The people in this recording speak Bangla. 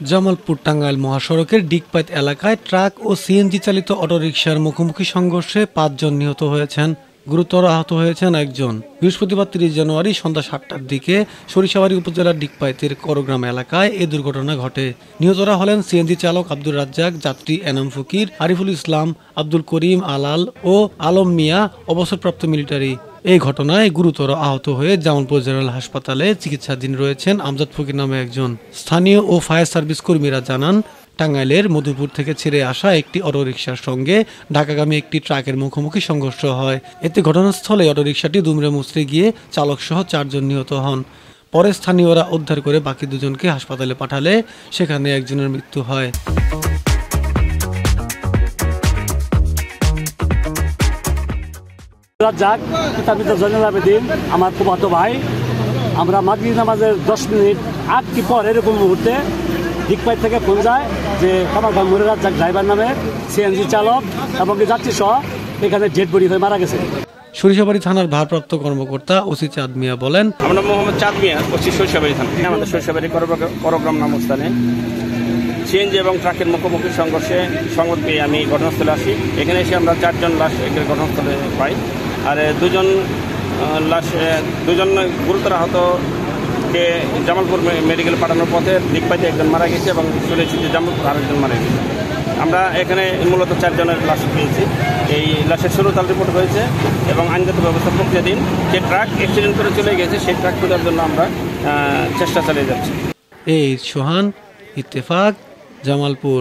জামালপুর টাঙ্গাইল মহাসড়কের ডিগপাইত এলাকায় ট্রাক ও সিএনজি চালিত অটোরিকশার মুখোমুখি সংঘর্ষে ৫ জন নিহত হয়েছেন, গুরুতর আহত হয়েছেন একজন। বৃহস্পতিবার ৩০ জানুয়ারি সন্ধ্যা ৭টার দিকে সরিষাবাড়ী উপজেলার ডিগপাইতের করগ্রাম এলাকায় এ দুর্ঘটনা ঘটে। নিহতরা হলেন সিএনজি চালক আব্দুর রাজ্জাক, যাত্রী এনাম ফকির, আরিফুল ইসলাম, আব্দুল করিম আলাল ও আলম মিয়া, অবসরপ্রাপ্ত মিলিটারি। এই ঘটনায় গুরুতর আহত হয়ে জামালপুর জেনারেল হাসপাতালে চিকিৎসাধীন রয়েছেন আমজাদ ফকির নামে একজন। স্থানীয় ও ফায়ার সার্ভিস কর্মীরা জানান, টাঙ্গাইলের মধুপুর থেকে ছেড়ে আসা একটি অটোরিকশার সঙ্গে ঢাকাগামী একটি ট্রাকের মুখোমুখি সংঘর্ষ হয়। এতে ঘটনাস্থলে অটোরিকশাটি দুমড়ে মুচড়ে গিয়ে চালকসহ ৪ জন নিহত হন। পরে স্থানীয়রা উদ্ধার করে বাকি দুজনকে হাসপাতালে পাঠালে সেখানে একজনের মৃত্যু হয়। রাজ্জাক, পিতা জয়নুল আবেদিন আমার ফুফাতো ভাই। আমরা মাগরিব নামাজের 10 মিনিট আগ কি পর এরকম মুহূর্তে ডিগপাইত থেকে ফোন যায় যে আমার ভাই মনির রাজ্জাক ড্রাইভার নামে সিএনজি চালক এবং যাত্রী সহ এখানে ডেড বডি হয়ে মারা গেছে। সরিষাবাড়ী থানার ভারপ্রাপ্ত কর্মকর্তা ওসি চাঁদ মিয়া বলেন, আমরা মোহাম্মদ চাঁদ মিয়া, ওসি সরিষাবাড়ী থানা। আমাদের সরিষাবাড়ী করগ্রাম নামক স্থানে সিএনজি এবং ট্রাকের মুখোমুখি সংঘর্ষে সংবাদ পেয়ে আমি ঘটনাস্থলে আসি। এখানে এসে আমরা 4 জন লাশ ঘটনাস্থলে পাই। আর দুজন গুরুতর আহতকে জামালপুর মেডিকেল পাঠানোর পথে ডিগপাইতে একজন মারা গেছে এবং শুনেছি যে জামালপুর আরেকজন মারা গেছে। আমরা এখানে মূলত 4 জনের লাশ পেয়েছি। এই লাশের শুরুতাল রিপোর্ট হয়েছে এবং আইনগত ব্যবস্থা প্রক্রিয়াধীন। যে ট্রাক অ্যাক্সিডেন্ট করে চলে গেছে সেই ট্রাক খোঁজার জন্য আমরা চেষ্টা চালিয়ে যাচ্ছি। সোহান, ইত্তেফাক, জামালপুর।